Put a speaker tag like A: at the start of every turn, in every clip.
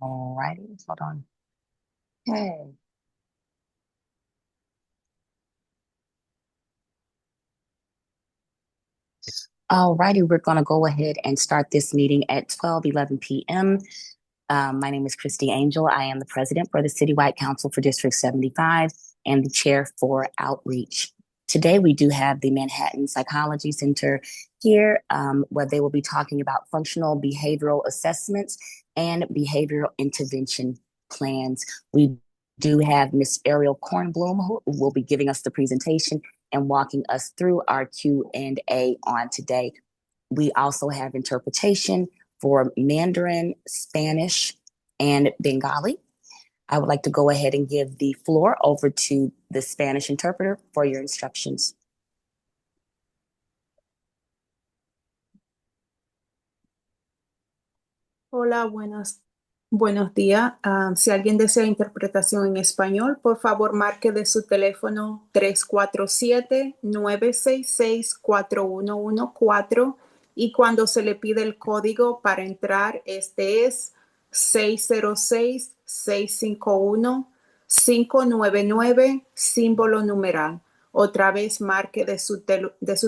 A: All righty, hold on. Okay. All righty, we're going to go ahead and start this meeting at 12:11 p.m. My name is Christy Angel. I am the president for the Citywide Council for District 75 and the chair for Outreach. Today, we do have the Manhattan Psychology Center here, where they will be talking about functional behavioral assessments and behavioral intervention plans. We do have Miss Ariel Kornblum, who will be giving us the presentation and walking us through our Q&A on today. We also have interpretation for Mandarin, Spanish, and Bengali. I would like to go ahead and give the floor over to the Spanish interpreter for your instructions.
B: Hola, buenos días. Si alguien desea interpretación en español, por favor marque de su teléfono 347-966-4114 y cuando se le pide el código para entrar, este es 606-651-599, símbolo numeral. Otra vez marque de su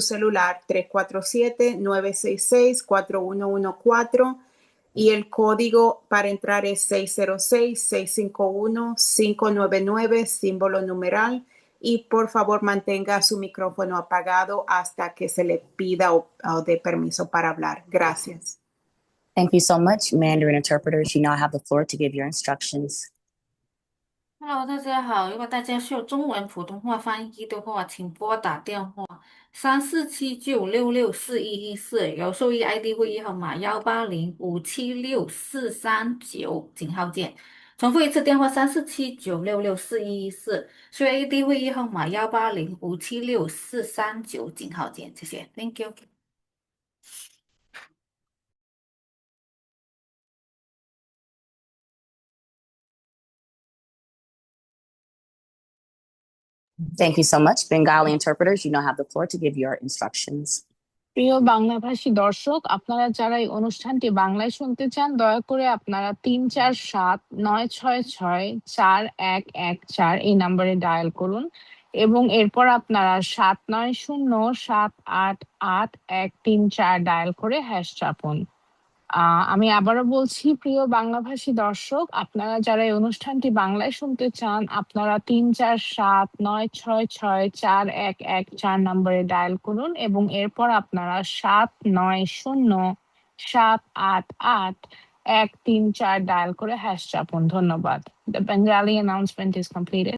B: celular 347-966-4114 y el código para entrar es 606-651-599, símbolo numeral. Y por favor mantenga su micrófono apagado hasta que se le pida o dé permiso para hablar. Gracias.
A: Thank you so much, Mandarin interpreters. You now have the floor to give your instructions.
C: Hello，大家好。如果大家需要中文普通话翻译的话，请拨打电话3479664114，有受益 ID 会议号码180576439，井号键。重复一次电话3479664114，受益 ID 会议号码180576439，井号键。谢谢 ，Thank you。Thank
A: you so much, Bengali interpreters. You now have the floor to give your instructions.
D: প্রিয় বাংলাভাষী দর্শক, আপনারা যারা এই অনুষ্ঠানটি বাংলায় শুনতে চান, দয়া করে আপনারা 347-966-4114 এই নম্বরে ডায়াল করুন এবং এরপর আপনারা 7907888134 ডায়াল করে হ্যাশ চাপুন। আমি আবারও বলছি, প্রিয় বাংলাভাষী দর্শক, আপনারা যারা এই অনুষ্ঠানটি বাংলায় শুনতে চান, আপনারা 347-966-4114 নম্বরে ডায়াল করুন এবং এরপর আপনারা 7907888134 ডায়াল করে হ্যাশ চাপুন। ধন্যবাদ। The Bengali announcement is completed.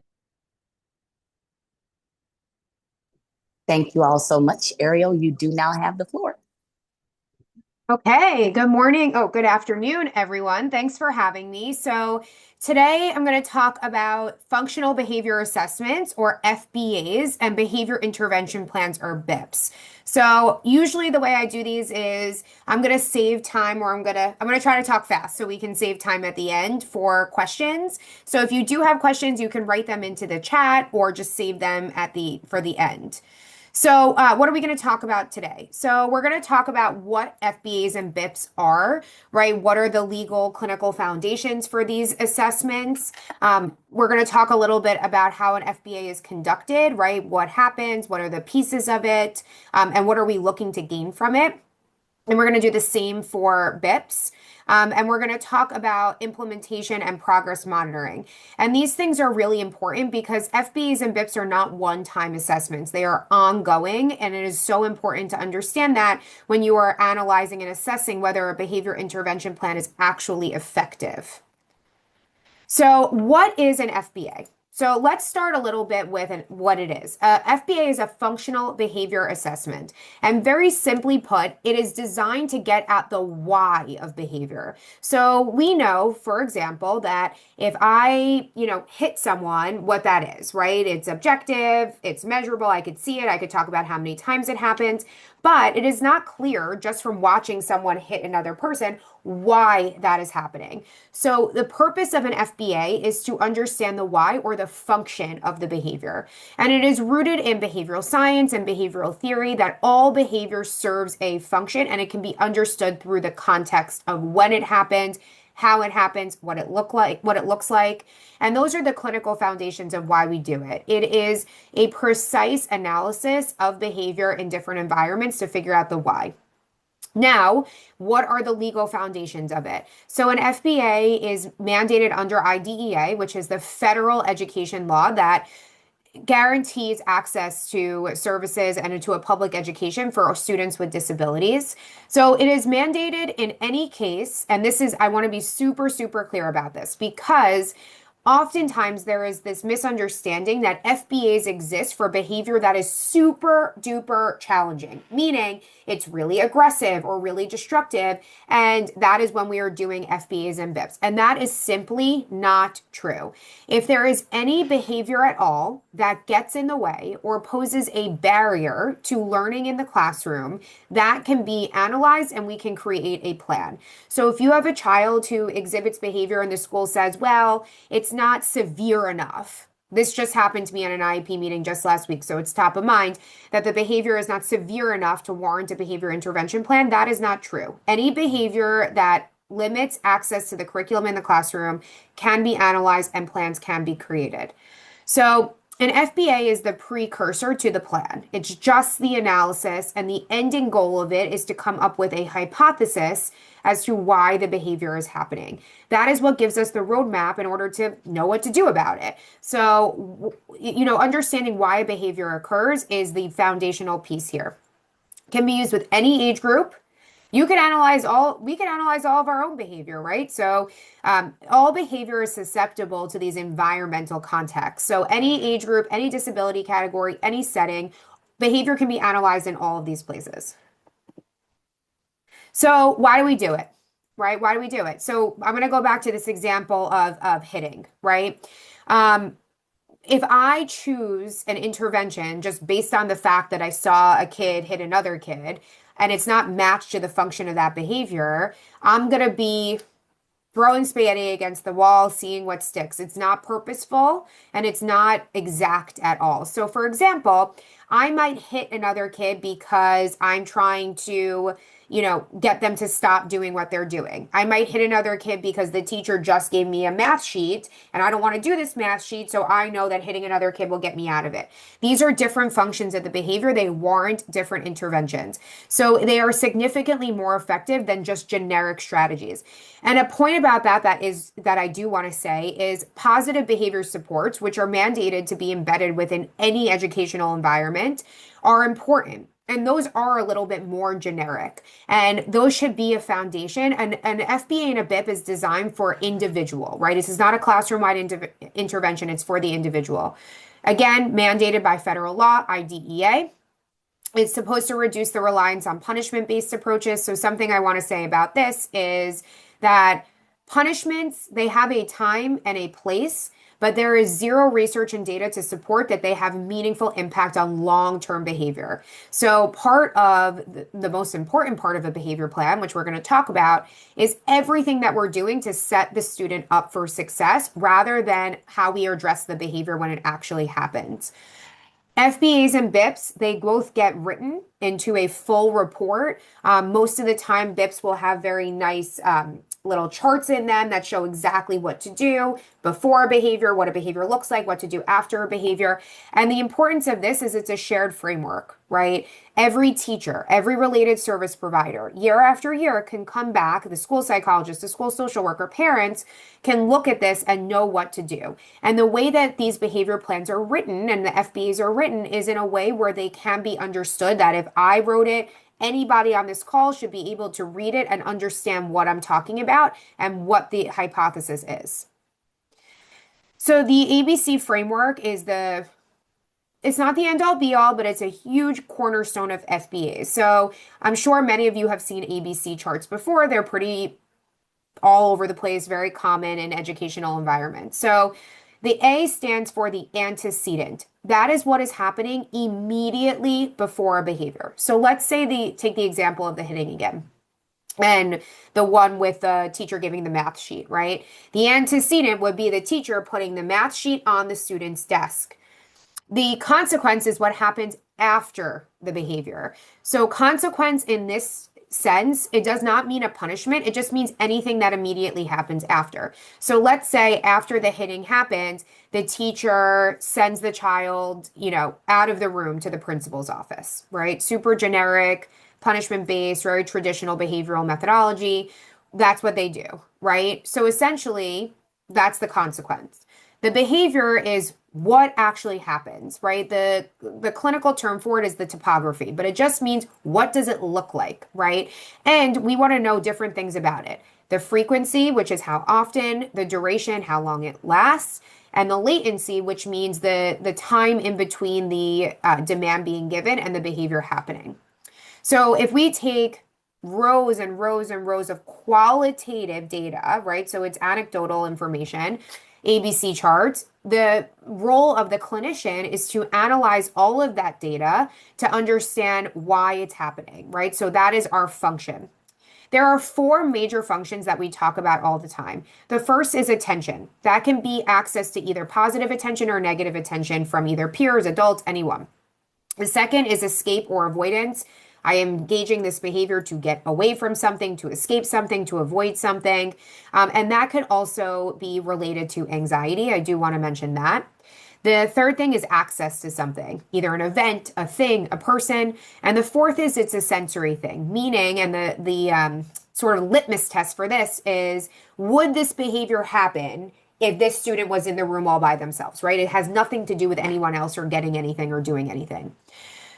A: Thank you all so much. Ariel, you do now have the floor.
E: Okay, good morning. Oh, good afternoon, everyone. Thanks for having me. So today I'm going to talk about functional behavior assessments, or FBAs, and behavior intervention plans, or BIPs. So usually the way I do these is I'm going to save time, or I'm going to try to talk fast so we can save time at the end for questions. So if you do have questions, you can write them into the chat or just save them for the end. So what are we going to talk about today? So we're going to talk about what FBAs and BIPs are, right? What are the legal clinical foundations for these assessments? We're going to talk a little bit about how an FBA is conducted, right? What happens? What are the pieces of it? And what are we looking to gain from it? And we're going to do the same for BIPs. And we're going to talk about implementation and progress monitoring. And these things are really important because FBAs and BIPs are not one-time assessments. They are ongoing, and it is so important to understand that when you are analyzing and assessing whether a behavior intervention plan is actually effective. So what is an FBA? So let's start a little bit with what it is. FBA is a functional behavior assessment. And very simply put, it is designed to get at the why of behavior. So we know, for example, that if I, hit someone, what that is, right? It's objective, it's measurable, I could see it, I could talk about how many times it happens, but it is not clear just from watching someone hit another person why that is happening. So the purpose of an FBA is to understand the why, or the function of the behavior. And it is rooted in behavioral science and behavioral theory that all behavior serves a function, and it can be understood through the context of when it happened how it happens, what it looks like. And those are the clinical foundations of why we do it. It is a precise analysis of behavior in different environments to figure out the why. Now, what are the legal foundations of it? So an FBA is mandated under IDEA, which is the federal education law that guarantees access to services and to a public education for students with disabilities. So it is mandated in any case, and this is, I want to be super, super clear about this because oftentimes there is this misunderstanding that FBAs exist for behavior that is super duper challenging, meaning it's really aggressive or really destructive. And that is when we are doing FBAs and BIPs. And that is simply not true. If there is any behavior at all that gets in the way or poses a barrier to learning in the classroom, that can be analyzed and we can create a plan. So if you have a child who exhibits behavior and the school says, well, it's not severe enough. This just happened to me at an IEP meeting just last week, so it's top of mind that the behavior is not severe enough to warrant a behavior intervention plan. That is not true. Any behavior that limits access to the curriculum in the classroom can be analyzed and plans can be created. So an FBA is the precursor to the plan. It's just the analysis, and the ending goal of it is to come up with a hypothesis as to why the behavior is happening. That is what gives us the roadmap in order to know what to do about it. So, understanding why a behavior occurs is the foundational piece here. It can be used with any age group. We can analyze all of our own behavior, right? So all behavior is susceptible to these environmental contexts. So any age group, any disability category, any setting, behavior can be analyzed in all of these places. So why do we do it, right? Why do we do it? So I'm going to go back to this example of hitting, right? If I choose an intervention just based on the fact that I saw a kid hit another kid, and it's not matched to the function of that behavior, I'm going to be throwing spaghetti against the wall, seeing what sticks. It's not purposeful and it's not exact at all. So for example, I might hit another kid because I'm trying to, get them to stop doing what they're doing. I might hit another kid because the teacher just gave me a math sheet and I don't want to do this math sheet, so I know that hitting another kid will get me out of it. These are different functions of the behavior. They warrant different interventions. So they are significantly more effective than just generic strategies. And a point about that I do want to say is positive behavior supports, which are mandated to be embedded within any educational environment, are important. And those are a little bit more generic. And those should be a foundation. And an FBA and a BIP is designed for individual, right? This is not a classroom-wide intervention. It's for the individual. Again, mandated by federal law, IDEA. It's supposed to reduce the reliance on punishment-based approaches. So something I want to say about this is that punishments, they have a time and a place, but there is zero research and data to support that they have meaningful impact on long-term behavior. So part of the most important part of a behavior plan, which we're going to talk about, is everything that we're doing to set the student up for success rather than how we address the behavior when it actually happens. FBAs and BIPs, they both get written into a full report. Most of the time, BIPs will have very nice little charts in them that show exactly what to do before a behavior, what a behavior looks like, what to do after a behavior. And the importance of this is it's a shared framework, right? Every teacher, every related service provider, year after year can come back, the school psychologist, the school social worker, parents can look at this and know what to do. And the way that these behavior plans are written and the FBAs are written is in a way where they can be understood that if I wrote it, anybody on this call should be able to read it and understand what I'm talking about and what the hypothesis is. So the ABC framework is it's not the end all be all, but it's a huge cornerstone of FBA. So I'm sure many of you have seen ABC charts before. They're pretty all over the place, very common in educational environments. So the A stands for the antecedent. That is what is happening immediately before a behavior. So let's say take the example of the hitting again. And the one with the teacher giving the math sheet, right? The antecedent would be the teacher putting the math sheet on the student's desk. The consequence is what happens after the behavior. So consequence in this sense, it does not mean a punishment. It just means anything that immediately happens after. So let's say after the hitting happens, the teacher sends the child, out of the room to the principal's office, right? Super generic, punishment-based, very traditional behavioral methodology. That's what they do, right? So essentially, that's the consequence. The behavior is what actually happens, right? The clinical term for it is the topography, but it just means what does it look like, right? And we want to know different things about it. The frequency, which is how often, the duration, how long it lasts, and the latency, which means the time in between the demand being given and the behavior happening. So if we take rows and rows and rows of qualitative data, right? So it's anecdotal information, ABC charts. The role of the clinician is to analyze all of that data to understand why it's happening, right? So that is our function. There are 4 major functions that we talk about all the time. The first is attention. That can be access to either positive attention or negative attention from either peers, adults, anyone. The second is escape or avoidance. I am engaging this behavior to get away from something, to escape something, to avoid something. And that could also be related to anxiety. I do want to mention that. The third thing is access to something, either an event, a thing, a person. And the fourth is it's a sensory thing, meaning, and the sort of litmus test for this is, would this behavior happen if this student was in the room all by themselves, right? It has nothing to do with anyone else or getting anything or doing anything.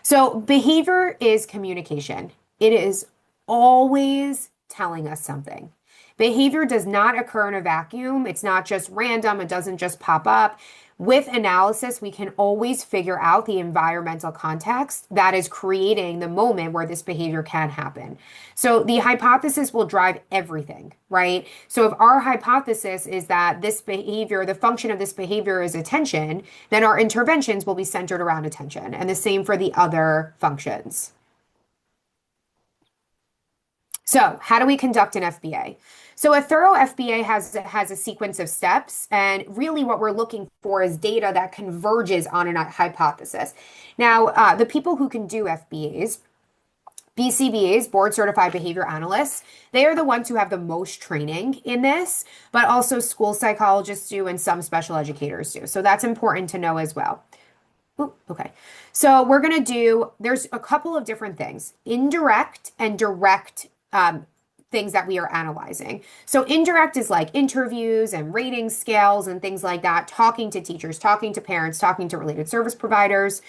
E: So behavior is communication. It is always telling us something. Behavior does not occur in a vacuum. It's not just random. It doesn't just pop up. With analysis, we can always figure out the environmental context that is creating the moment where this behavior can happen. So the hypothesis will drive everything, right? So if our hypothesis is that this behavior, the function of this behavior is attention, then our interventions will be centered around attention, and the same for the other functions. So how do we conduct an FBA? So a thorough FBA has a sequence of steps, and really what we're looking for is data that converges on a hypothesis. Now, the people who can do FBAs, BCBAs, Board Certified Behavior Analysts, they are the ones who have the most training in this, but also school psychologists do and some special educators do. So that's important to know as well. Ooh, okay. So we're going to there's a couple of different things, indirect and direct things that we are analyzing. So indirect is like interviews and rating scales and things like that, talking to teachers, talking to parents, talking to related service providers.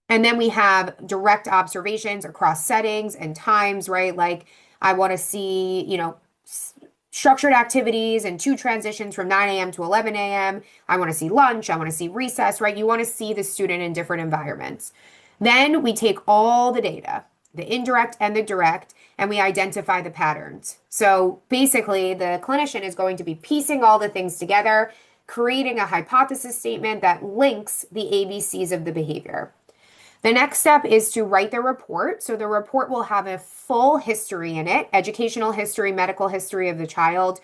E: And then we have direct observations across settings and times, right? Like I want to see, structured activities and 2 transitions from 9 a.m. to 11 a.m. I want to see lunch. I want to see recess, right? You want to see the student in different environments. Then we take all the data, the indirect and the direct, and we identify the patterns. So basically, the clinician is going to be piecing all the things together, creating a hypothesis statement that links the ABCs of the behavior. The next step is to write the report. So the report will have a full history in it, educational history, medical history of the child,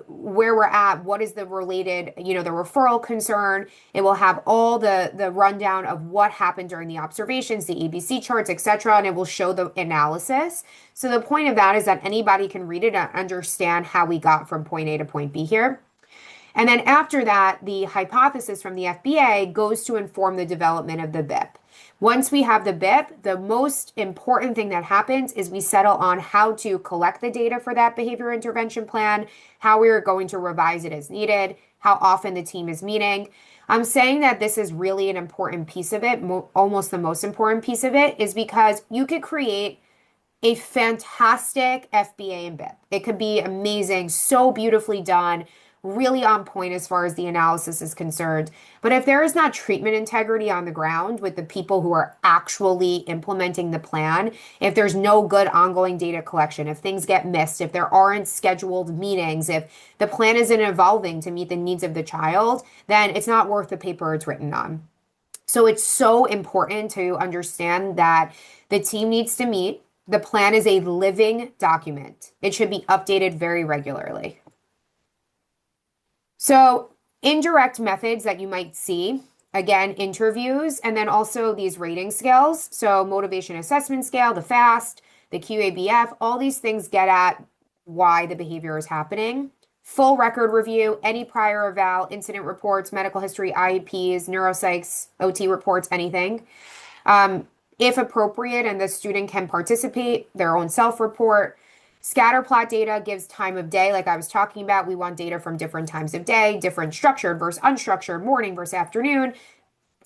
E: where we're at, what is the related, the referral concern. It will have all the rundown of what happened during the observations, the ABC charts, etc., and it will show the analysis. So the point of that is that anybody can read it and understand how we got from point A to point B here. And then after that, the hypothesis from the FBA goes to inform the development of the BIP. Once we have the BIP, the most important thing that happens is we settle on how to collect the data for that behavior intervention plan, how we are going to revise it as needed, how often the team is meeting. I'm saying that this is really an important piece of it, almost the most important piece of it, is because you could create a fantastic FBA and BIP. It could be amazing, so beautifully done, really on point as far as the analysis is concerned. But if there is not treatment integrity on the ground with the people who are actually implementing the plan, if there's no good ongoing data collection, if things get missed, if there aren't scheduled meetings, if the plan isn't evolving to meet the needs of the child, then it's not worth the paper it's written on. So it's so important to understand that the team needs to meet. The plan is a living document. It should be updated very regularly. So indirect methods that you might see, again, interviews, and then also these rating scales. So motivation assessment scale, the FAST, the QABF, all these things get at why the behavior is happening. Full record review, any prior eval, incident reports, medical history, IEPs, neuropsychs, OT reports, anything. If appropriate and the student can participate, their own self-report. Scatter plot data gives time of day, like I was talking about. We want data from different times of day, different structured versus unstructured, morning versus afternoon.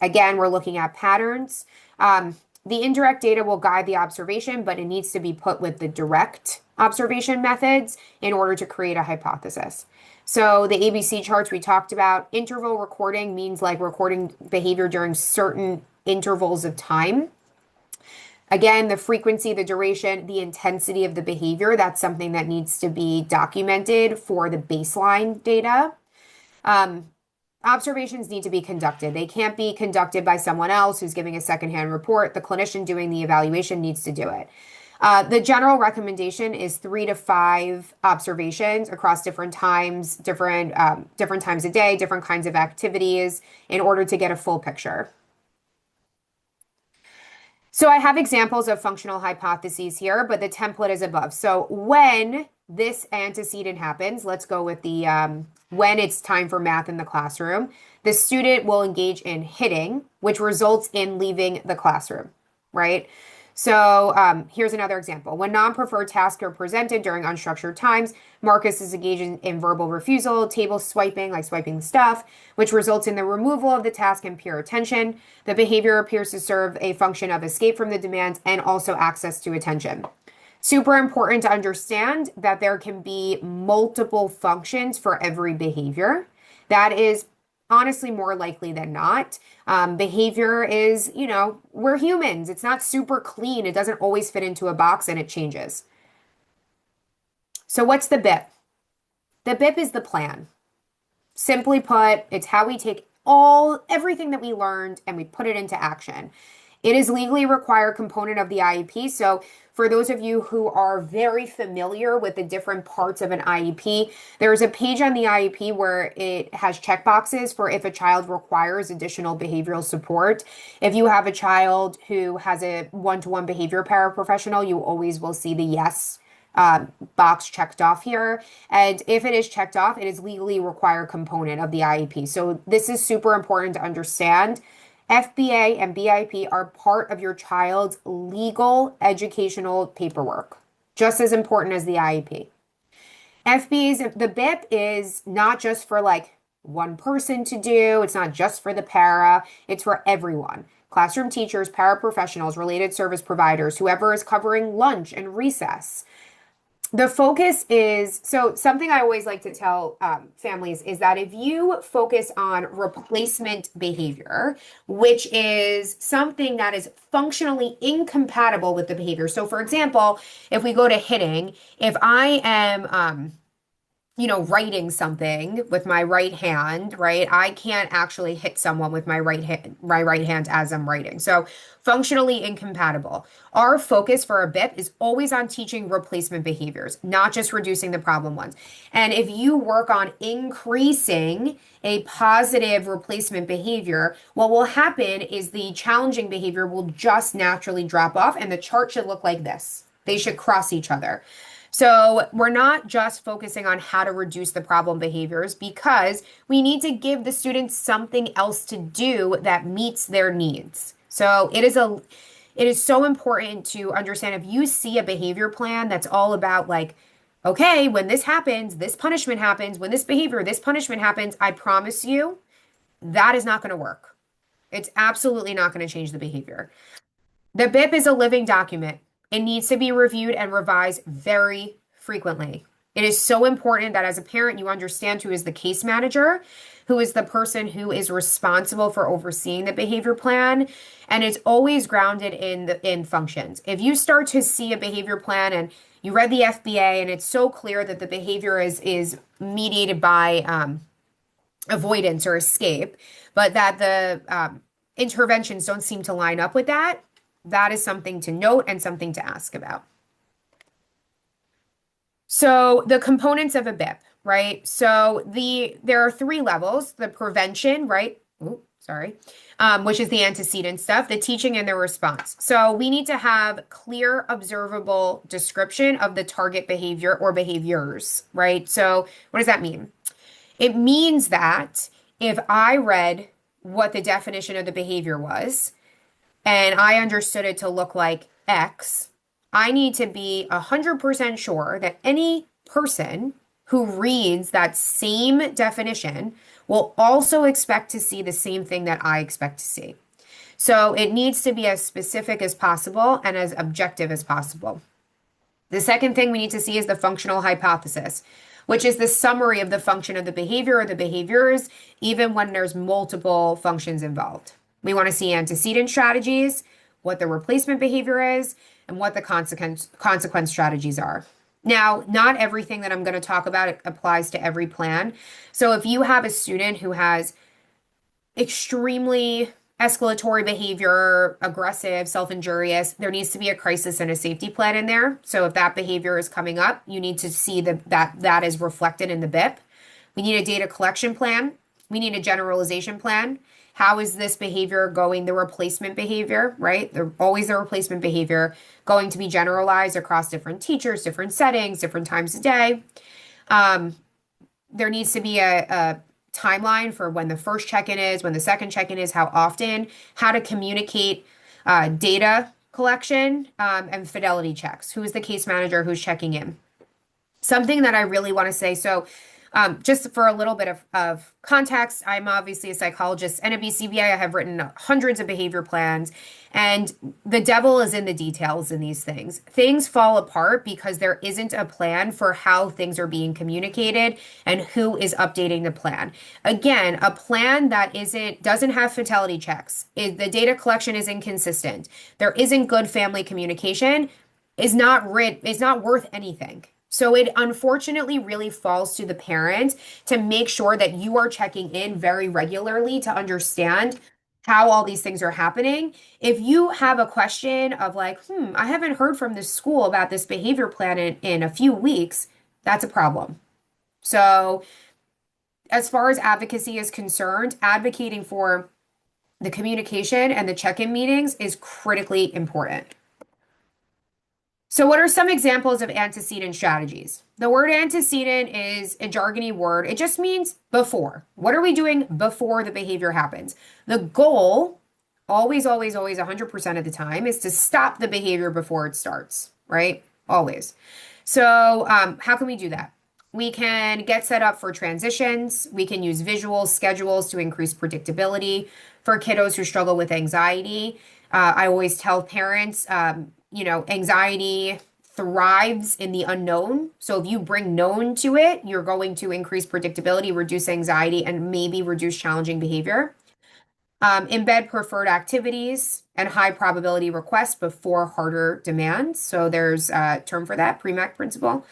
E: Again, we're looking at patterns. The indirect data will guide the observation, but it needs to be put with the direct observation methods in order to create a hypothesis. So the ABC charts we talked about, interval recording means like recording behavior during certain intervals of time. Again, the frequency, the duration, the intensity of the behavior, that's something that needs to be documented for the baseline data. Observations need to be conducted. They can't be conducted by someone else who's giving a secondhand report. The clinician doing the evaluation needs to do it. The general recommendation is 3 to 5 observations across different times, different times a day, different kinds of activities in order to get a full picture. So I have examples of functional hypotheses here, but the template is above. So when this antecedent happens, let's go with the when it's time for math in the classroom, the student will engage in hitting, which results in leaving the classroom, right? So here's another example. When non-preferred tasks are presented during unstructured times, Marcus is engaging in verbal refusal, table swiping, like swiping the stuff, which results in the removal of the task and pure attention. The behavior appears to serve a function of escape from the demands and also access to attention. Super important to understand that there can be multiple functions for every behavior. That is honestly more likely than not. Behavior is, we're humans. It's not super clean. It doesn't always fit into a box and it changes. So what's the BIP? The BIP is the plan. Simply put, it's how we take everything that we learned and we put it into action. It is legally required component of the IEP. So for those of you who are very familiar with the different parts of an IEP, there's a page on the IEP where it has checkboxes for if a child requires additional behavioral support. If you have a child who has a one-to-one behavior paraprofessional, you always will see the yes box checked off here. And if it is checked off, it is legally required component of the IEP. So this is super important to understand. FBA and BIP are part of your child's legal educational paperwork, just as important as the IEP. The BIP is not just for like one person to do. It's not just for the para. It's for everyone. Classroom teachers, paraprofessionals, related service providers, whoever is covering lunch and recess. The focus is, so something I always like to tell families is that if you focus on replacement behavior, which is something that is functionally incompatible with the behavior. So for example, if we go to hitting, if I am, writing something with my right hand, right? I can't actually hit someone with my right hand as I'm writing. So functionally incompatible. Our focus for a BIP is always on teaching replacement behaviors, not just reducing the problem ones. And if you work on increasing a positive replacement behavior, what will happen is the challenging behavior will just naturally drop off and the chart should look like this. They should cross each other. So we're not just focusing on how to reduce the problem behaviors because we need to give the students something else to do that meets their needs. So it is so important to understand if you see a behavior plan that's all about like, okay, when this happens, this punishment happens, when this behavior, this punishment happens, I promise you that is not going to work. It's absolutely not going to change the behavior. The BIP is a living document. It needs to be reviewed and revised very frequently. It is so important that as a parent, you understand who is the case manager, who is the person who is responsible for overseeing the behavior plan, and it's always grounded in functions. If you start to see a behavior plan and you read the FBA and it's so clear that the behavior is mediated by avoidance or escape, but that the interventions don't seem to line up with that, that is something to note and something to ask about. So the components of a BIP, right? So there are 3 levels, the prevention, right? sorry, which is the antecedent stuff, the teaching and the response. So we need to have clear, observable description of the target behavior or behaviors, right? So what does that mean? It means that if I read what the definition of the behavior was and I understood it to look like X, I need to be 100% sure that any person who reads that same definition will also expect to see the same thing that I expect to see. So it needs to be as specific as possible and as objective as possible. The second thing we need to see is the functional hypothesis, which is the summary of the function of the behavior or the behaviors, even when there's multiple functions involved. We want to see antecedent strategies, what the replacement behavior is, and what the consequence strategies are. Now, not everything that I'm going to talk about applies to every plan. So if you have a student who has extremely escalatory behavior, aggressive, self-injurious, there needs to be a crisis and a safety plan in there. So if that behavior is coming up, you need to see that is reflected in the BIP. We need a data collection plan. We need a generalization plan. How is this behavior going, the replacement behavior, right? Always the replacement behavior going to be generalized across different teachers, different settings, different times a day. There needs to be a timeline for when the first check-in is, when the second check-in is, how often, how to communicate data collection and fidelity checks. Who is the case manager who's checking in? Something that I really want to say, so just for a little bit of context, I'm obviously a psychologist and a BCBA. I have written hundreds of behavior plans, and the devil is in the details in these things. Things fall apart because there isn't a plan for how things are being communicated and who is updating the plan. Again, a plan that doesn't have fidelity checks, the data collection is inconsistent, there isn't good family communication, is not worth anything. So it unfortunately really falls to the parent to make sure that you are checking in very regularly to understand how all these things are happening. If you have a question of like, I haven't heard from this school about this behavior plan in a few weeks, that's a problem. So as far as advocacy is concerned, advocating for the communication and the check-in meetings is critically important. So what are some examples of antecedent strategies? The word antecedent is a jargony word. It just means before. What are we doing before the behavior happens? The goal, always, 100% of the time, is to stop the behavior before it starts, right? Always. So how can we do that? We can get set up for transitions. We can use visuals, schedules to increase predictability for kiddos who struggle with anxiety. I always tell parents, anxiety thrives in the unknown. So if you bring known to it, you're going to increase predictability, reduce anxiety, and maybe reduce challenging behavior. Embed preferred activities and high probability requests before harder demands. So there's a term for that, PREMAC principle.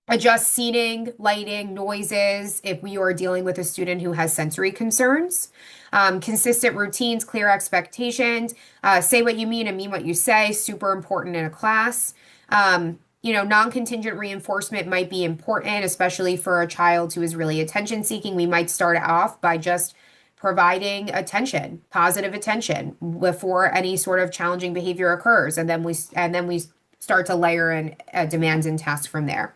E: Adjust seating, lighting, noises if you are dealing with a student who has sensory concerns. Consistent routines, clear expectations, say what you mean and mean what you say, super important in a class. Non-contingent reinforcement might be important, especially for a child who is really attention seeking. We might start off by just providing attention, positive attention before any sort of challenging behavior occurs. And then we start to layer in demands and tasks from there.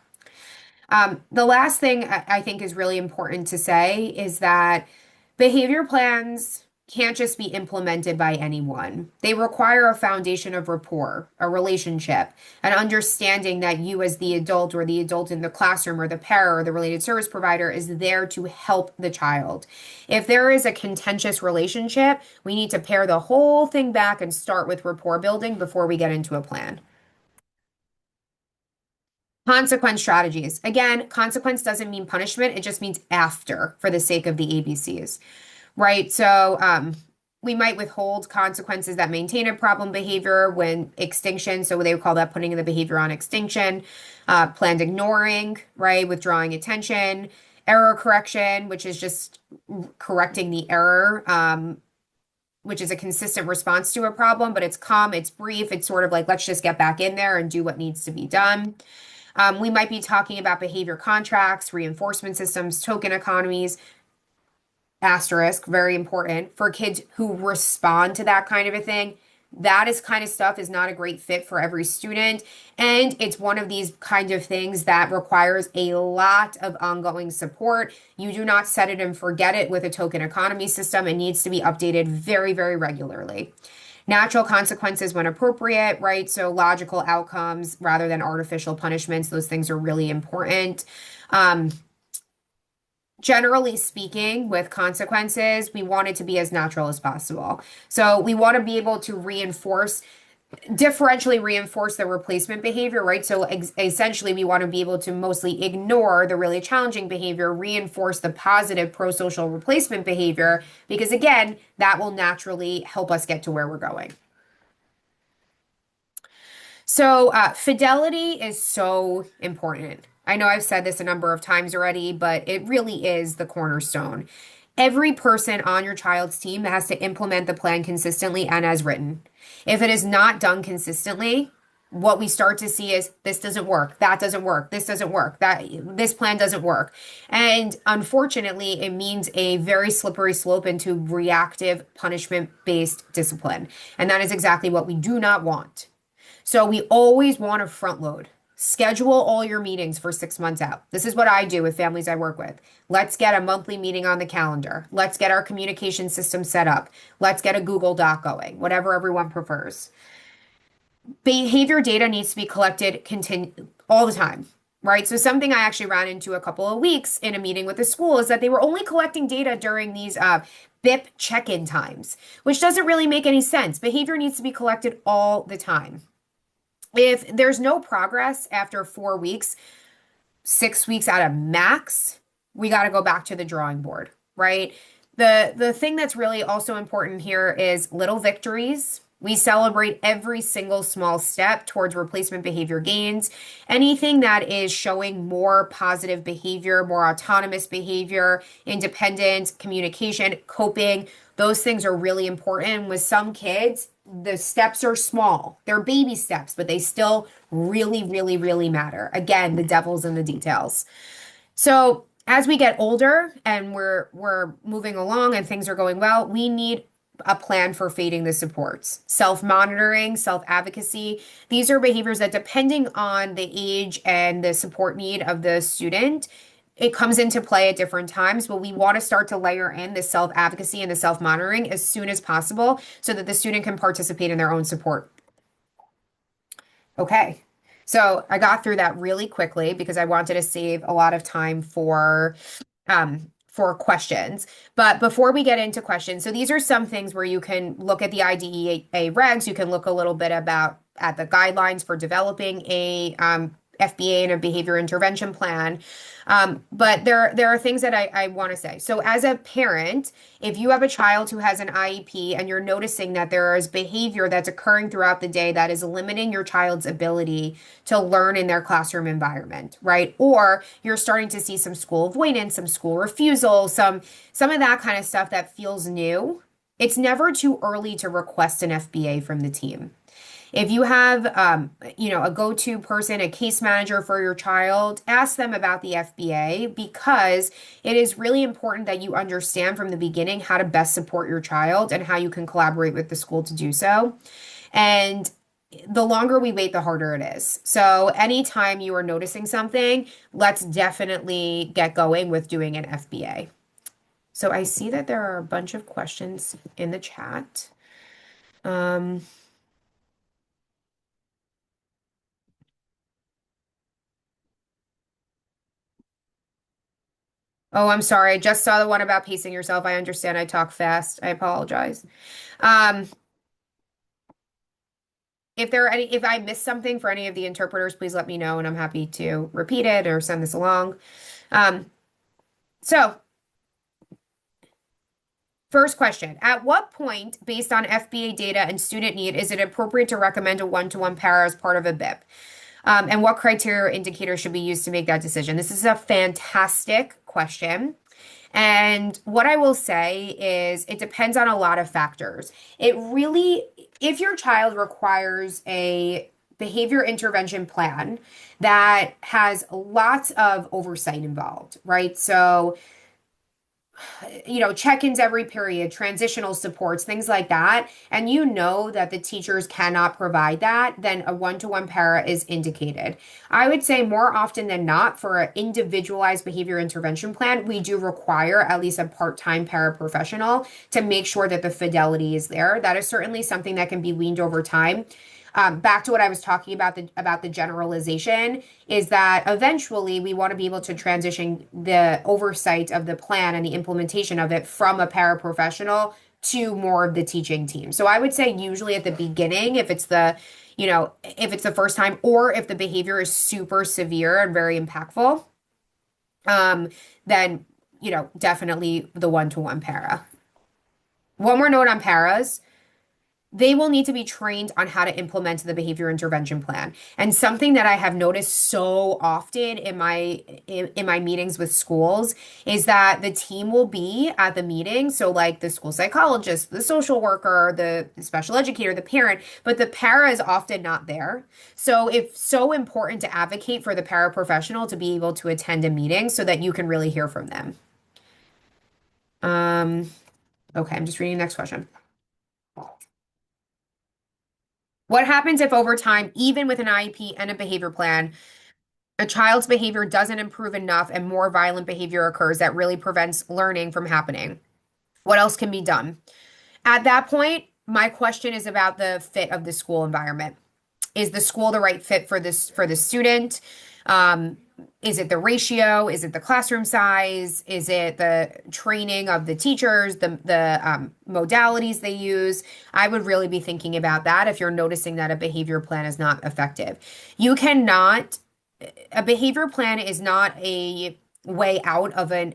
E: The last thing I think is really important to say is that behavior plans can't just be implemented by anyone. They require a foundation of rapport, a relationship, an understanding that you as the adult or the adult in the classroom or the para or the related service provider is there to help the child. If there is a contentious relationship, we need to pare the whole thing back and start with rapport building before we get into a plan. Consequence strategies. Again, consequence doesn't mean punishment. It just means after for the sake of the ABCs, right? So we might withhold consequences that maintain a problem behavior when extinction. So they would call that putting the behavior on extinction. Planned ignoring, right? Withdrawing attention. Error correction, which is just correcting the error, which is a consistent response to a problem, but it's calm, it's brief. It's sort of like, let's just get back in there and do what needs to be done. We might be talking about behavior contracts, reinforcement systems, token economies. asterisk, very important, for kids who respond to that kind of a thing. That is kind of stuff is not a great fit for every student. And it's one of these kind of things that requires a lot of ongoing support. You do not set it and forget it with a token economy system. It needs to be updated very, very regularly. Natural consequences when appropriate, right? So logical outcomes rather than artificial punishments. Those things are really important. Generally speaking, with consequences, we want it to be as natural as possible. So we want to be able to differentially reinforce the replacement behavior, right? So essentially, we want to be able to mostly ignore the really challenging behavior, reinforce the positive pro-social replacement behavior, because again, that will naturally help us get to where we're going. So fidelity is so important. I know I've said this a number of times already, but it really is the cornerstone. Every person on your child's team has to implement the plan consistently and as written. If it is not done consistently, what we start to see is this doesn't work, that doesn't work, this doesn't work, this plan doesn't work. And unfortunately, it means a very slippery slope into reactive punishment-based discipline. And that is exactly what we do not want. So we always want to front load. Schedule all your meetings for 6 months out. This is what I do with families I work with. Let's get a monthly meeting on the calendar. Let's get our communication system set up. Let's get a Google Doc going, whatever everyone prefers. Behavior data needs to be collected all the time, right? So something I actually ran into a couple of weeks in a meeting with the school is that they were only collecting data during these BIP check-in times, which doesn't really make any sense. Behavior needs to be collected all the time. If there's no progress after 4 weeks, 6 weeks at a max, we got to go back to the drawing board, right? The thing that's really also important here is little victories. We celebrate every single small step towards replacement behavior gains. Anything that is showing more positive behavior, more autonomous behavior, independence, communication, coping, those things are really important. With some kids, the steps are small. They're baby steps, but they still really, really, really matter. Again, the devil's in the details. So as we get older and we're moving along and things are going well, we need a plan for fading the supports. Self-monitoring, self-advocacy. These are behaviors that, depending on the age and the support need of the student, it comes into play at different times, but we want to start to layer in the self-advocacy and the self-monitoring as soon as possible so that the student can participate in their own support. Okay, so I got through that really quickly because I wanted to save a lot of time for questions. But before we get into questions, so these are some things where you can look at the IDEA regs. You can look a little bit at the guidelines for developing a FBA and a behavior intervention plan. But there are things that I want to say. So as a parent, if you have a child who has an IEP and you're noticing that there is behavior that's occurring throughout the day that is limiting your child's ability to learn in their classroom environment, right? Or you're starting to see some school avoidance, some school refusal, some of that kind of stuff that feels new, it's never too early to request an FBA from the team. If you have, a go-to person, a case manager for your child, ask them about the FBA because it is really important that you understand from the beginning how to best support your child and how you can collaborate with the school to do so. And the longer we wait, the harder it is. So anytime you are noticing something, let's definitely get going with doing an FBA. So I see that there are a bunch of questions in the chat. Oh, I'm sorry. I just saw the one about pacing yourself. I understand I talk fast. I apologize. If I missed something for any of the interpreters, please let me know and I'm happy to repeat it or send this along. So first question, at what point, based on FBA data and student need, is it appropriate to recommend a one-to-one para as part of a BIP? And what criteria or indicators should be used to make that decision? This is a fantastic question. And what I will say is it depends on a lot of factors. If your child requires a behavior intervention plan that has lots of oversight involved, right? So check-ins every period, transitional supports, things like that, and you know that the teachers cannot provide that, then a one-to-one para is indicated. I would say more often than not, for an individualized behavior intervention plan, we do require at least a part-time paraprofessional to make sure that the fidelity is there. That is certainly something that can be weaned over time. Back to what I was talking about the generalization is that eventually we want to be able to transition the oversight of the plan and the implementation of it from a paraprofessional to more of the teaching team. So I would say usually at the beginning, if it's the first time or if the behavior is super severe and very impactful, then definitely the one-to-one para. One more note on paras. They will need to be trained on how to implement the behavior intervention plan. And something that I have noticed so often in my meetings with schools is that the team will be at the meeting. So like the school psychologist, the social worker, the special educator, the parent, but the para is often not there. So it's so important to advocate for the paraprofessional to be able to attend a meeting so that you can really hear from them. Okay, I'm just reading the next question. What happens if over time, even with an IEP and a behavior plan, a child's behavior doesn't improve enough and more violent behavior occurs that really prevents learning from happening? What else can be done? At that point, my question is about the fit of the school environment. Is the school the right fit for the student? Is it the ratio? Is it the classroom size? Is it the training of the teachers, the modalities they use? I would really be thinking about that if you're noticing that a behavior plan is not effective. A behavior plan is not a way out of a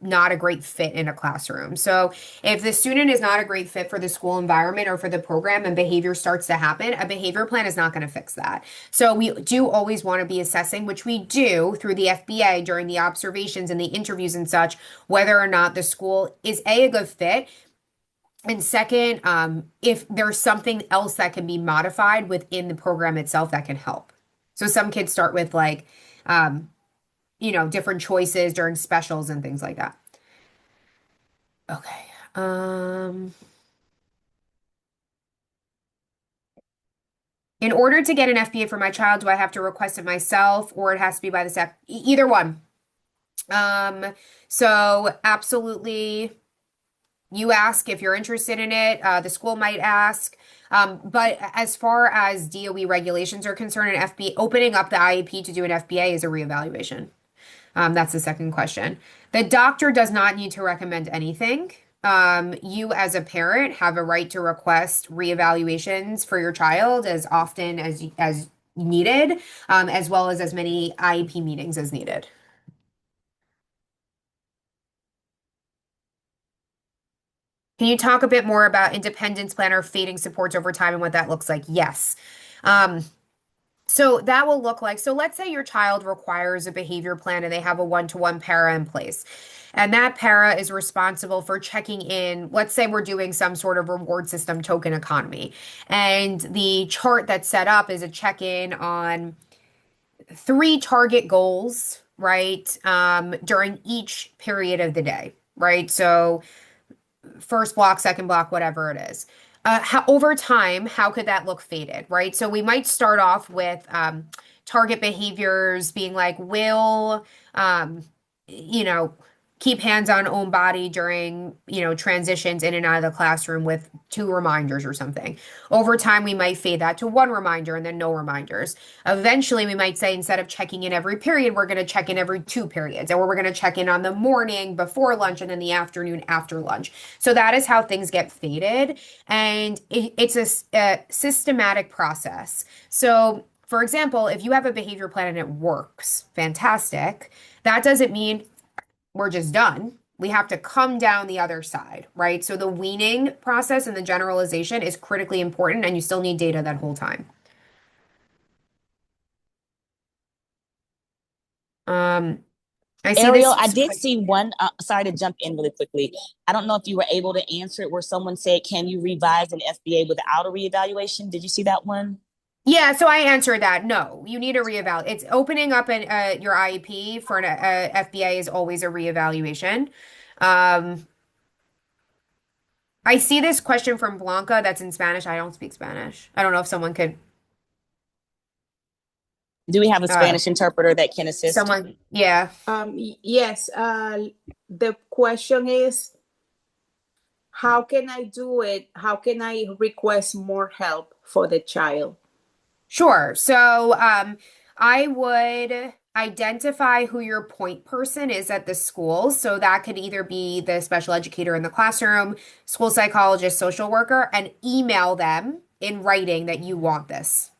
E: not a great fit in a classroom. So if the student is not a great fit for the school environment or for the program and behavior starts to happen, a behavior plan is not going to fix that. So we do always want to be assessing, which we do through the FBA during the observations and the interviews and such, whether or not the school is a good fit. And second, if there's something else that can be modified within the program itself that can help. So some kids start with different choices during specials and things like that. Okay. In order to get an FBA for my child, do I have to request it myself or it has to be by the staff? Either one. So absolutely, you ask if you're interested in it. The school might ask. But as far as DOE regulations are concerned, an FBA opening up the IEP to do an FBA is a reevaluation. That's the second question. The doctor does not need to recommend anything. You as a parent have a right to request reevaluations for your child as often as needed, as well as many IEP meetings as needed. Can you talk a bit more about independence plan or fading supports over time and what that looks like? Yes. So that will look like, so let's say your child requires a behavior plan and they have a one-to-one para in place. And that para is responsible for checking in. Let's say we're doing some sort of reward system token economy. And the chart that's set up is a check-in on 3 target goals, right? During each period of the day, right? So first block, second block, whatever it is. Over time, how could that look faded, right? So we might start off with target behaviors being like, will, keep hands on own body during, transitions in and out of the classroom with 2 reminders or something. Over time, we might fade that to 1 reminder and then no reminders. Eventually, we might say instead of checking in every period, we're going to check in every 2 periods, or we're going to check in on the morning before lunch and then the afternoon after lunch. So that is how things get faded, and it's a systematic process. So, for example, if you have a behavior plan and it works, fantastic. That doesn't mean we're just done. We have to come down the other side, right? So the weaning process and the generalization is critically important, and you still need data that whole time. I see
A: Ariel,
E: this.
A: I did see one. Sorry to jump in really quickly. I don't know if you were able to answer it where someone said, can you revise an FBA without a reevaluation? Did you see that one?
E: Yeah, so I answered that. No, you need a reeval. It's opening up your IEP for an FBA is always a reevaluation. Um, I see this question from Blanca that's in Spanish. I don't speak Spanish. I don't know if someone could,
A: Do we have a
E: uh,
A: Spanish interpreter that can assist?
E: someone, yeah.
B: Yes, the question is, how can I do it? How can I request more help for the child?
E: Sure. So, I would identify who your point person is at the school. So that could either be the special educator in the classroom, school psychologist, social worker, and email them in writing that you want this.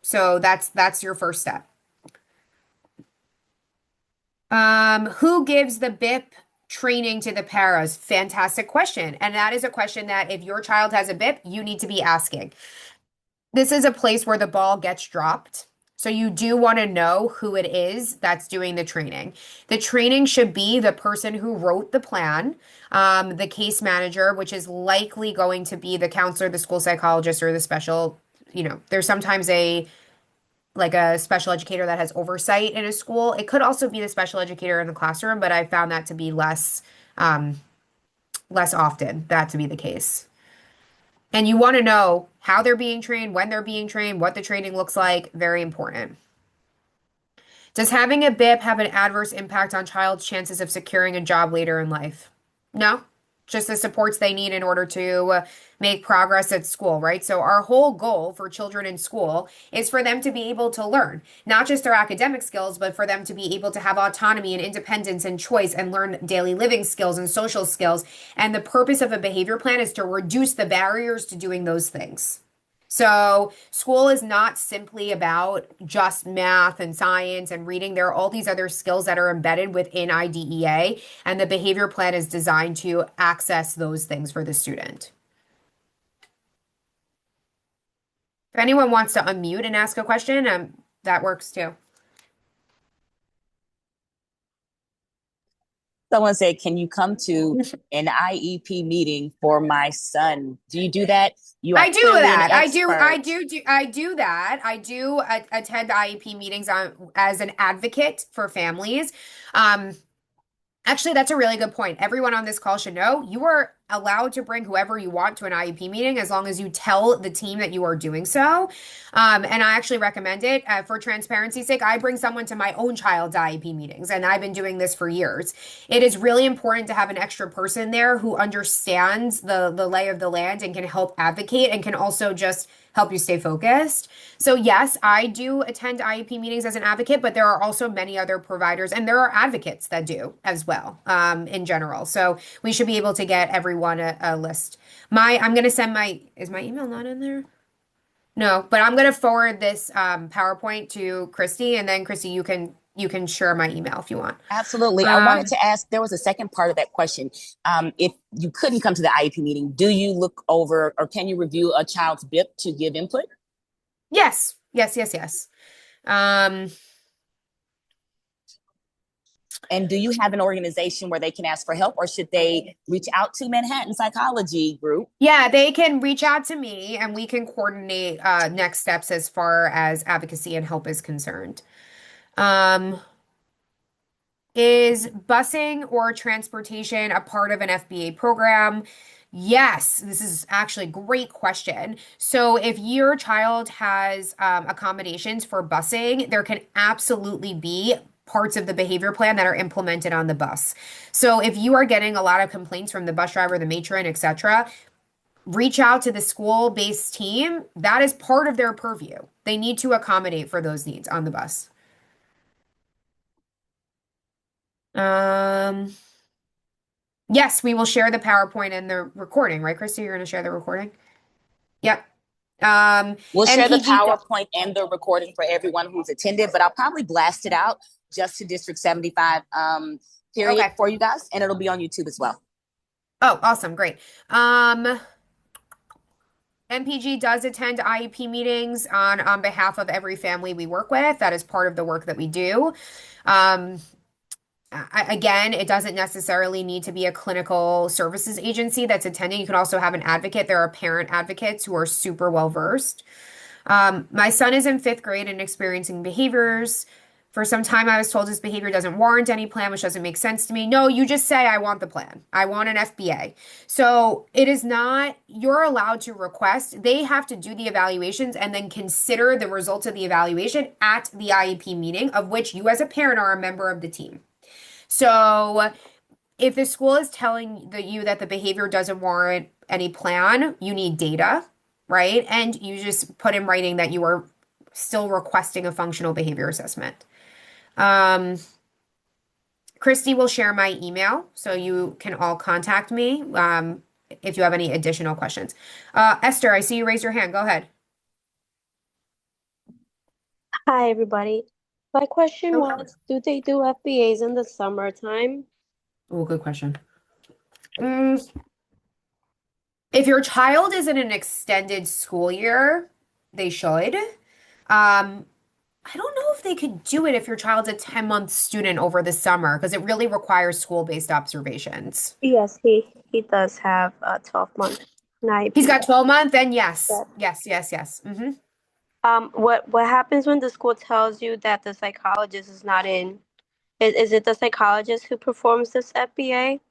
E: So that's your first step. Who gives the BIP training to the paras? Fantastic question. And that is a question that if your child has a BIP, you need to be asking. This is a place where the ball gets dropped. So you do want to know who it is that's doing the training. The training should be the person who wrote the plan, the case manager, which is likely going to be the counselor, the school psychologist, or the special, there's sometimes a special educator that has oversight in a school. It could also be the special educator in the classroom, but I found that to be less often that to be the case. And you want to know how they're being trained, when they're being trained, what the training looks like. Very important. Does having a BIP have an adverse impact on child's chances of securing a job later in life? No, just the supports they need in order to make progress at school, right? So our whole goal for children in school is for them to be able to learn, not just their academic skills, but for them to be able to have autonomy and independence and choice and learn daily living skills and social skills. And the purpose of a behavior plan is to reduce the barriers to doing those things. So school is not simply about just math and science and reading. There are all these other skills that are embedded within IDEA, and the behavior plan is designed to access those things for the student. If anyone wants to unmute and ask a question, that works too.
A: Someone said, can you come to an IEP meeting for my son? Do you do that? You are
E: I do
A: clearly an
E: that. I do that. I do attend IEP meetings as an advocate for families. Actually, that's a really good point. Everyone on this call should know you are allowed to bring whoever you want to an IEP meeting as long as you tell the team that you are doing so. And I actually recommend it. For transparency's sake, I bring someone to my own child's IEP meetings, and I've been doing this for years. It is really important to have an extra person there who understands the lay of the land and can help advocate and can also just help you stay focused. So yes, I do attend IEP meetings as an advocate, but there are also many other providers and there are advocates that do as well, in general. So we should be able to get everyone a list. I'm going to send is my email not in there? No, but I'm going to forward this PowerPoint to Christy, and then Christy, you can share my email if you want.
A: Absolutely. I wanted to ask, there was a second part of that question. If you couldn't come to the IEP meeting, do you look over or can you review a child's BIP to give input?
E: Yes.
A: And do you have an organization where they can ask for help, or should they reach out to Manhattan Psychology Group? Yeah,
E: they can reach out to me and we can coordinate next steps as far as advocacy and help is concerned. Is busing or transportation a part of an FBA program? Yes, this is actually a great question. So if your child has accommodations for busing, there can absolutely be parts of the behavior plan that are implemented on the bus. So if you are getting a lot of complaints from the bus driver, the matron, etc., reach out to the school-based team. That is part of their purview. They need to accommodate for those needs on the bus. Yes, we will share the PowerPoint and the recording, right, Christy? You're going to share the recording? Yep.
A: We'll share the PowerPoint and the recording for everyone who's attended, but I'll probably blast it out just to District 75 period for you guys, and it'll be on YouTube as well.
E: Oh, awesome. Great. MPG does attend IEP meetings on behalf of every family we work with. That is part of the work that we do. Again, it doesn't necessarily need to be a clinical services agency that's attending. You can also have an advocate. There are parent advocates who are super well versed. My son is in 5th grade and experiencing behaviors For some time, I was told his behavior doesn't warrant any plan, which doesn't make sense to me. No, you just say, I want the plan. I want an FBA. So it is not, you're allowed to request. They have to do the evaluations and then consider the results of the evaluation at the IEP meeting, of which you as a parent are a member of the team. So if the school is telling you that the behavior doesn't warrant any plan, you need data, right? And you just put in writing that you are still requesting a functional behavior assessment. Christy will share my email so you can all contact me if you have any additional questions. Esther, I see you raise your hand. Go ahead.
F: Hi, everybody. My question
E: Hello.
F: was, do they do FBAs in the summertime?
E: Oh, good question. If your child is in an extended school year, they should. I don't know if they could do it if your child's a 10-month student over the summer because it really requires school-based observations.
F: Yes, he does have a 12-month night.
E: He's got 12 month, then yes.
F: Yes.
E: Yes.
F: What happens when the school tells you that the psychologist is not in? Is it the psychologist who performs this FBA?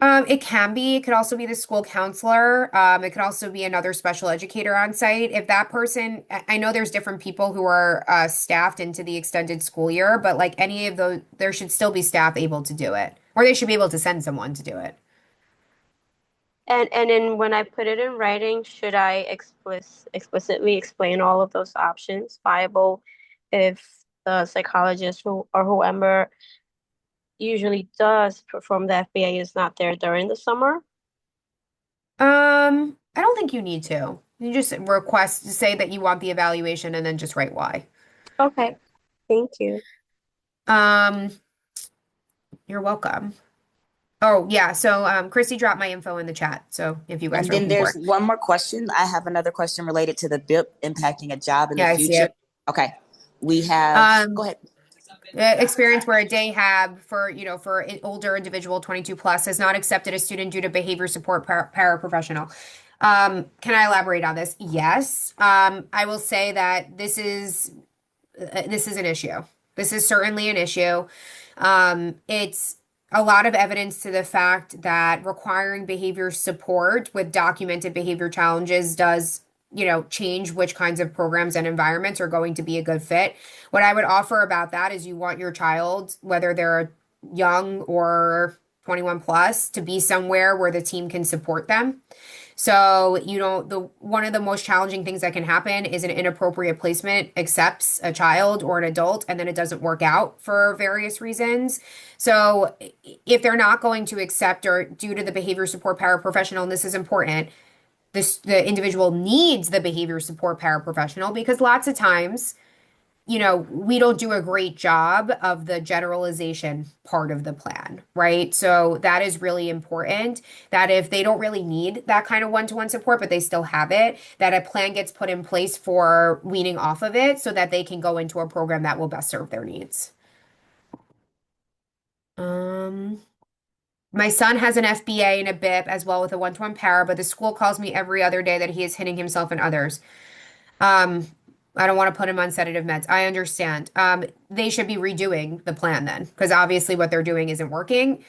E: It can be. It could also be the school counselor. It could also be another special educator on site. If that person, I know there's different people who are staffed into the extended school year, but like any of those, there should still be staff able to do it, or they should be able to send someone to do it.
F: And then when I put it in writing, should I explicitly explain all of those options viable if the psychologist or whoever usually does perform the FBA is not there during the summer?
E: I don't think you need to. You just request to say that you want the evaluation and then just write why.
F: Okay, thank you.
E: Um, you're welcome. Oh, yeah. So, Christy dropped my info in the chat. So if you guys
A: And
E: are
A: then
E: looking for
A: there's
E: it.
A: one more question. I have another question related to the BIP impacting a job in
E: Yeah,
A: the
E: I see
A: future.
E: it.
A: Okay. We have, go ahead.
E: Experience where a day hab for an older individual 22 plus has not accepted a student due to behavior support paraprofessional. Can I elaborate on this? Yes. I will say that this is an issue. This is certainly an issue. It's a lot of evidence to the fact that requiring behavior support with documented behavior challenges does, change which kinds of programs and environments are going to be a good fit. What I would offer about that is you want your child, whether they're young or 21 plus, to be somewhere where the team can support them. So, one of the most challenging things that can happen is an inappropriate placement accepts a child or an adult and then it doesn't work out for various reasons. So, if they're not going to accept or due to the behavior support paraprofessional, and this is important, the individual needs the behavior support paraprofessional because lots of times we don't do a great job of the generalization part of the plan, right? So that is really important that if they don't really need that kind of one-to-one support, but they still have it, that a plan gets put in place for weaning off of it so that they can go into a program that will best serve their needs. My son has an FBA and a BIP as well with a one-to-one para, but the school calls me every other day that he is hitting himself and others. I don't want to put him on sedative meds. I understand. They should be redoing the plan then, because obviously what they're doing isn't working.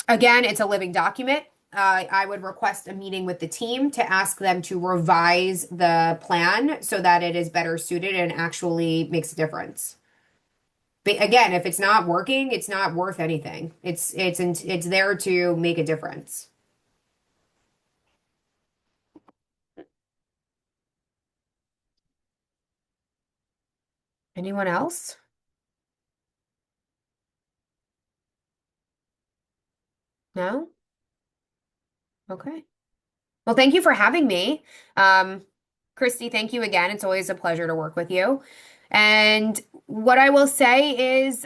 E: Again, it's a living document. I would request a meeting with the team to ask them to revise the plan so that it is better suited and actually makes a difference. But again, if it's not working, it's not worth anything. It's there to make a difference. Anyone else? No? Okay. Well, thank you for having me. Christy, thank you again. It's always a pleasure to work with you. And what I will say is,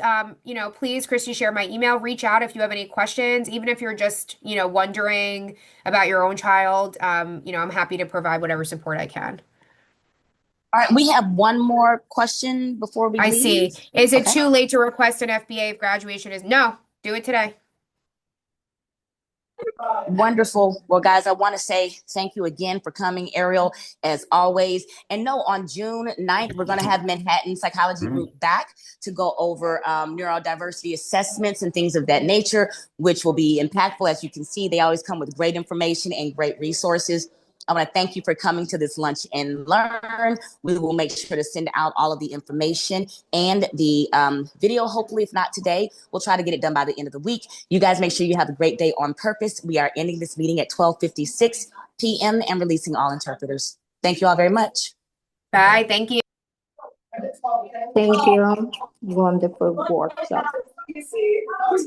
E: please, Christy, share my email. Reach out if you have any questions, even if you're just, wondering about your own child. I'm happy to provide whatever support I can.
A: All right. We have one more question before we
E: I
A: leave.
E: see. Is it
A: Okay.
E: too late to request an FBA if graduation is? No, do it today.
A: Wonderful. Well, guys, I want to say thank you again for coming, Ariel, as always. And no, on June 9th, we're going to have Manhattan Psychology Group back to go over neurodiversity assessments and things of that nature, which will be impactful. As you can see, they always come with great information and great resources. I want to thank you for coming to this Lunch and Learn. We will make sure to send out all of the information and the video, hopefully, if not today. We'll try to get it done by the end of the week. You guys make sure you have a great day on purpose. We are ending this meeting at 12:56 p.m. and releasing all interpreters. Thank you all very much.
E: Bye. Thank you.
G: Thank you. Wonderful workshop.